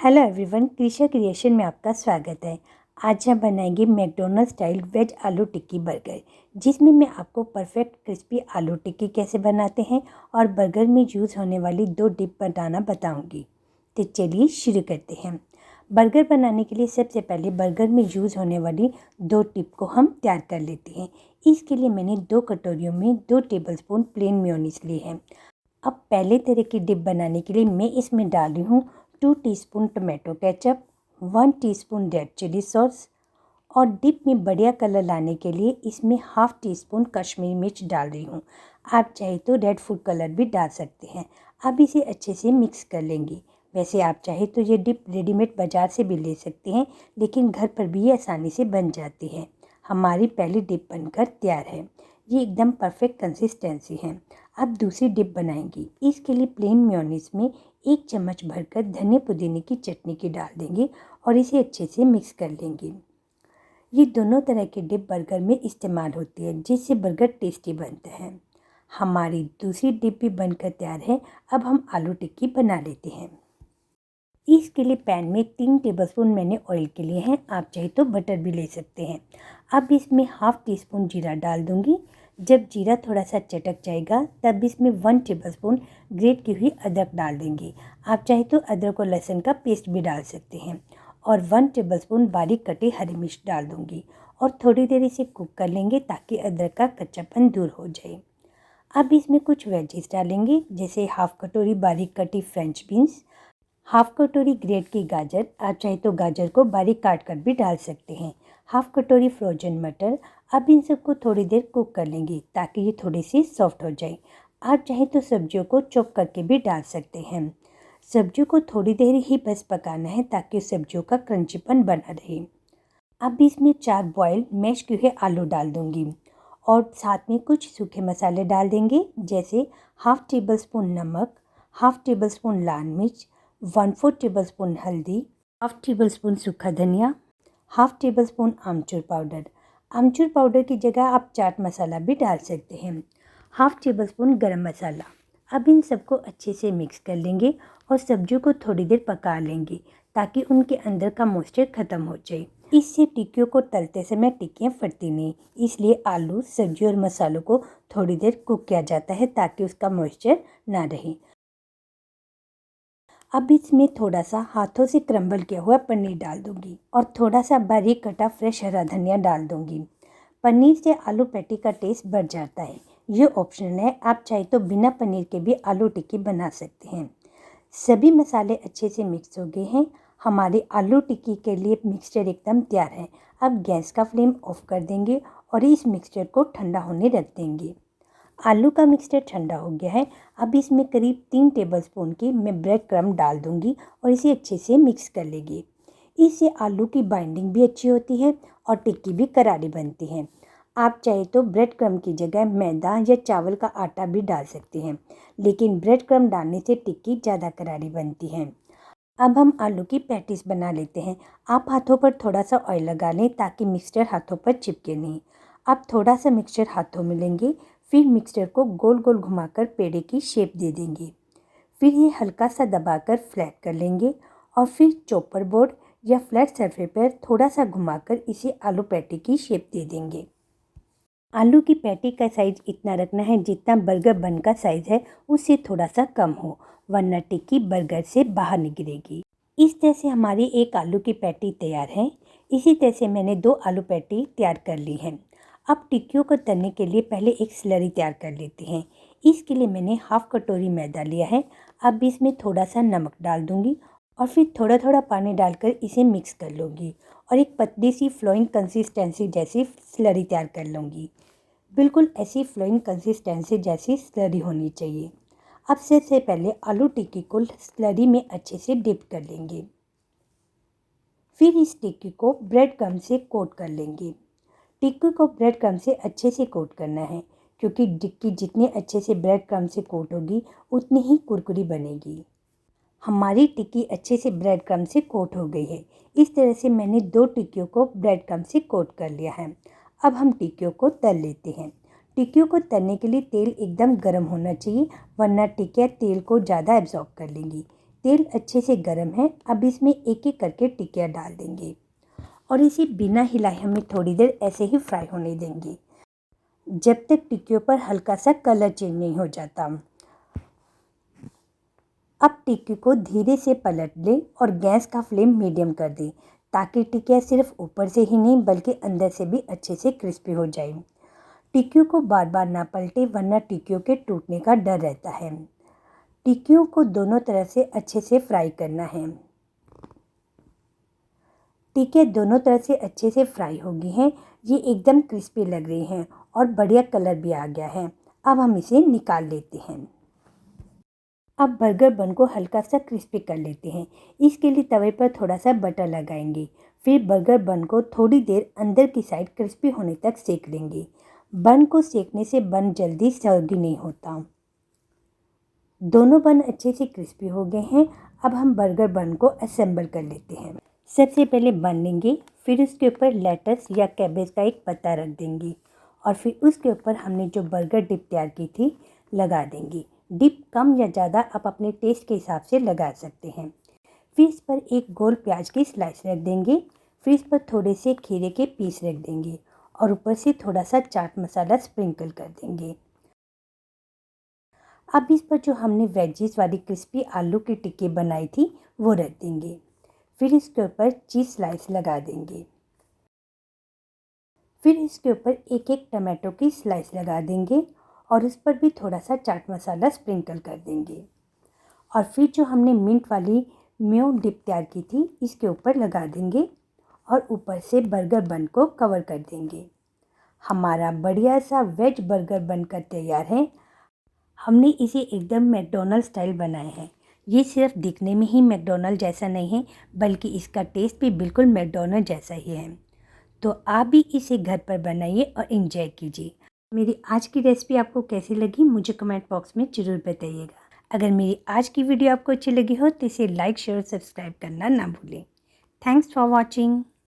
Hello everyone, Krisha creation में आपका स्वागत है। आज हम बनाएंगे मैकडोनल्ड स्टाइल वेज आलू टिक्की बर्गर, जिसमें मैं आपको परफेक्ट क्रिस्पी आलू टिक्की कैसे बनाते हैं और बर्गर में यूज़ होने वाली 2 डिप बनाना बताऊंगी। तो चलिए शुरू करते हैं। बर्गर बनाने के लिए सबसे पहले बर्गर में यूज़ होने वाली 2 टिप को हम तैयार कर लेते हैं। इसके लिए मैंने 2 कटोरियों में 2 टेबलस्पून प्लेन मेयोनीज ली है। अब पहले तरह की डिप बनाने के लिए मैं इसमें डाल रही हूँ 2 teaspoon tomato ketchup, 1 teaspoon red chilli sauce और डिप में बढ़िया कलर लाने के लिए इसमें हाफ टी स्पून कश्मीरी मिर्च डाल रही हूँ। आप चाहे तो रेड फूड कलर भी डाल सकते हैं। अब इसे अच्छे से मिक्स कर लेंगे। वैसे आप चाहे तो ये डिप रेडीमेड बाज़ार से भी ले सकते हैं, लेकिन घर पर भी ये आसानी से बन जाती है। हमारी पहली डिप बनकर तैयार है। ये एकदम परफेक्ट कंसिस्टेंसी है। अब दूसरी डिप बनाएंगे। इसके लिए प्लेन मेयोनीज में 1 चम्मच भरकर धनिया पुदीने की चटनी की डाल देंगे और इसे अच्छे से मिक्स कर लेंगे। ये दोनों तरह के डिप बर्गर में इस्तेमाल होती है, जिससे बर्गर टेस्टी बनता है। हमारी दूसरी डिप भी बनकर तैयार है। अब हम आलू टिक्की बना लेते हैं। इसके लिए पैन में 3 टेबलस्पून मैंने ऑयल के लिए हैं। आप चाहे तो बटर भी ले सकते हैं। अब इसमें हाफ टी स्पून जीरा डाल दूंगी। जब जीरा थोड़ा सा चटक जाएगा तब इसमें 1 टेबलस्पून ग्रेट की हुई अदरक डाल देंगे। आप चाहे तो अदरक और लहसुन का पेस्ट भी डाल सकते हैं और 1 टेबलस्पून बारीक कटी हरी मिर्च डाल दूंगी और थोड़ी देर इसे कुक कर लेंगे ताकि अदरक का कच्चापन दूर हो जाए। अब इसमें कुछ वेजीज डालेंगे, जैसे हाफ कटोरी बारीक कटी फ्रेंच बीन्स, हाफ कटोरी ग्रेट की गाजर, आप चाहे तो गाजर को बारीक काट कर भी डाल सकते हैं, हाफ कटोरी फ्रोजन मटर। अब इन सबको थोड़ी देर कुक कर लेंगे ताकि ये थोड़ी सी सॉफ्ट हो जाए। आप चाहे तो सब्जियों को चॉप करके भी डाल सकते हैं। सब्जियों को थोड़ी देर ही बस पकाना है ताकि सब्जियों का क्रंचीपन बना रहे। अब इसमें 4 बॉयल मैश किए हुए आलू डाल दूंगी और साथ में कुछ सूखे मसाले डाल देंगे, जैसे हाफ टेबल स्पून नमक, हाफ टेबल स्पून लाल मिर्च, 1/4 टेबलस्पून हल्दी, हाफ टेबल स्पून सूखा धनिया, हाफ टेबल स्पून आमचूर पाउडर। आमचूर पाउडर की जगह आप चाट मसाला भी डाल सकते हैं, हाफ टेबल स्पून गरम मसाला। अब इन सबको अच्छे से मिक्स कर लेंगे और सब्जियों को थोड़ी देर पका लेंगे ताकि उनके अंदर का मॉइस्चर ख़त्म हो जाए। इससे टिक्कियों को तलते समय टिक्कियाँ फटती नहीं, इसलिए आलू, सब्जी और मसालों को थोड़ी देर कुक किया जाता है ताकि उसका मॉइस्चर ना रहे। अब इसमें थोड़ा सा हाथों से क्रम्बल किया हुआ पनीर डाल दूंगी और थोड़ा सा बारीक कटा फ्रेश हरा धनिया डाल दूंगी। पनीर से आलू पैटी का टेस्ट बढ़ जाता है। ये ऑप्शनल है, आप चाहे तो बिना पनीर के भी आलू टिक्की बना सकते हैं। सभी मसाले अच्छे से मिक्स हो गए हैं। हमारे आलू टिक्की के लिए मिक्सचर एकदम तैयार है। अब गैस का फ्लेम ऑफ कर देंगे और इस मिक्सचर को ठंडा होने रख देंगे। आलू का मिक्सचर ठंडा हो गया है। अब इसमें करीब 3 टेबलस्पून की मैं ब्रेड क्रम्ब डाल दूंगी और इसे अच्छे से मिक्स कर लेंगे। इससे आलू की बाइंडिंग भी अच्छी होती है और टिक्की भी करारी बनती है। आप चाहे तो ब्रेड क्रम्ब की जगह मैदा या चावल का आटा भी डाल सकते हैं, लेकिन ब्रेड क्रम्ब डालने से टिक्की ज़्यादा करारी बनती है। अब हम आलू की पैटीज बना लेते हैं। आप हाथों पर थोड़ा सा ऑयल लगा लें ताकि मिक्सचर हाथों पर चिपके नहीं। अब थोड़ा सा मिक्सचर हाथों में लेंगे, फिर मिक्सचर को गोल गोल घुमाकर पेड़े की शेप दे देंगे। फिर ये हल्का सा दबाकर फ्लैट कर लेंगे और फिर चॉपर बोर्ड या फ्लैट सरफेस पर थोड़ा सा घुमाकर इसे आलू पैटी की शेप दे देंगे। आलू की पैटी का साइज़ इतना रखना है जितना बर्गर बन का साइज़ है उससे थोड़ा सा कम हो, वरना टिक्की बर्गर से बाहर निकलेगी। इस तरह से हमारी एक आलू की पैटी तैयार है। इसी तरह से मैंने 2 आलू पैटी तैयार कर ली हैं। अब टिक्कियों को तलने के लिए पहले एक स्लरी तैयार कर लेते हैं। इसके लिए मैंने हाफ कटोरी मैदा लिया है। अब इसमें थोड़ा सा नमक डाल दूंगी और फिर थोड़ा थोड़ा पानी डालकर इसे मिक्स कर लूँगी और एक पतली सी फ्लोइंग कंसिस्टेंसी जैसी स्लरी तैयार कर लूँगी। बिल्कुल ऐसी फ्लोइंग कंसिस्टेंसी जैसी स्लरी होनी चाहिए। अब सबसे पहले आलू टिक्की को स्लरी में अच्छे से डिप कर लेंगे। फिर इस टिक्की को ब्रेड क्रम्ब से कोट कर लेंगे। टिक्की को ब्रेड क्रम्ब से अच्छे से कोट करना है, क्योंकि टिक्की जितने अच्छे से ब्रेड क्रम्ब से कोट होगी उतनी ही कुरकुरी बनेगी। हमारी टिक्की अच्छे से ब्रेड क्रम्ब से कोट हो गई है। इस तरह से मैंने 2 टिक्कियों को ब्रेड क्रम्ब से कोट कर लिया है। अब हम टिक्कियों को तल लेते हैं। टिक्कियों को तलने के लिए तेल एकदम गर्म होना चाहिए, वरना टिक्कियाँ तेल को ज़्यादा एब्जॉर्ब कर लेंगी। तेल अच्छे से गर्म है। अब इसमें एक एक करके टिक्कियाँ डाल देंगे और इसे बिना हिलाए हमें थोड़ी देर ऐसे ही फ्राई होने देंगे जब तक टिक्कियों पर हल्का सा कलर चेंज नहीं हो जाता। अब टिक्की को धीरे से पलट लें और गैस का फ्लेम मीडियम कर दें ताकि टिक्कियाँ सिर्फ ऊपर से ही नहीं बल्कि अंदर से भी अच्छे से क्रिस्पी हो जाए। टिक्कियों को बार बार ना पलटें वरना टिक्कियों के टूटने का डर रहता है। टिक्कियों को दोनों तरफ से अच्छे से फ्राई करना है। टिक्कियाँ दोनों तरफ से अच्छे से फ्राई हो गई हैं। ये एकदम क्रिस्पी लग रही हैं और बढ़िया कलर भी आ गया है। अब हम इसे निकाल लेते हैं। अब बर्गर बन को हल्का सा क्रिस्पी कर लेते हैं। इसके लिए तवे पर थोड़ा सा बटर लगाएंगे। फिर बर्गर बन को थोड़ी देर अंदर की साइड क्रिस्पी होने तक सेक लेंगे। बन को सेकने से बन जल्दी सॉगी नहीं होता। दोनों बन अच्छे से क्रिस्पी हो गए हैं। अब हम बर्गर बन को असेंबल कर लेते हैं। सबसे पहले बन लेंगे, फिर उसके ऊपर लेटस या कैबेज का एक पत्ता रख देंगे और फिर उसके ऊपर हमने जो बर्गर डिप तैयार की थी लगा देंगे। डिप कम या ज़्यादा आप अपने टेस्ट के हिसाब से लगा सकते हैं। फिर इस पर एक गोल प्याज की स्लाइस रख देंगे। फिर इस पर थोड़े से खीरे के पीस रख देंगे और ऊपर से थोड़ा सा चाट मसाला स्प्रिंकल कर देंगे। अब इस पर जो हमने वेजीज वाली क्रिस्पी आलू की टिक्की बनाई थी वो रख देंगे। फिर इसके ऊपर चीज़ स्लाइस लगा देंगे। फिर इसके ऊपर एक एक टमाटो की स्लाइस लगा देंगे और इस पर भी थोड़ा सा चाट मसाला स्प्रिंकल कर देंगे। और फिर जो हमने मिंट वाली मेयो डिप तैयार की थी इसके ऊपर लगा देंगे और ऊपर से बर्गर बन को कवर कर देंगे। हमारा बढ़िया सा वेज बर्गर बनकर तैयार है। हमने इसे एकदम मैकडॉनल्ड स्टाइल बनाया है। ये सिर्फ दिखने में ही मैकडॉनल्ड जैसा नहीं है बल्कि इसका टेस्ट भी बिल्कुल मैकडॉनल्ड जैसा ही है। तो आप भी इसे घर पर बनाइए और एंजॉय कीजिए। मेरी आज की रेसिपी आपको कैसी लगी मुझे कमेंट बॉक्स में ज़रूर बताइएगा। अगर मेरी आज की वीडियो आपको अच्छी लगी हो तो इसे लाइक शेयर और सब्सक्राइब करना ना भूलें। Thanks for watching.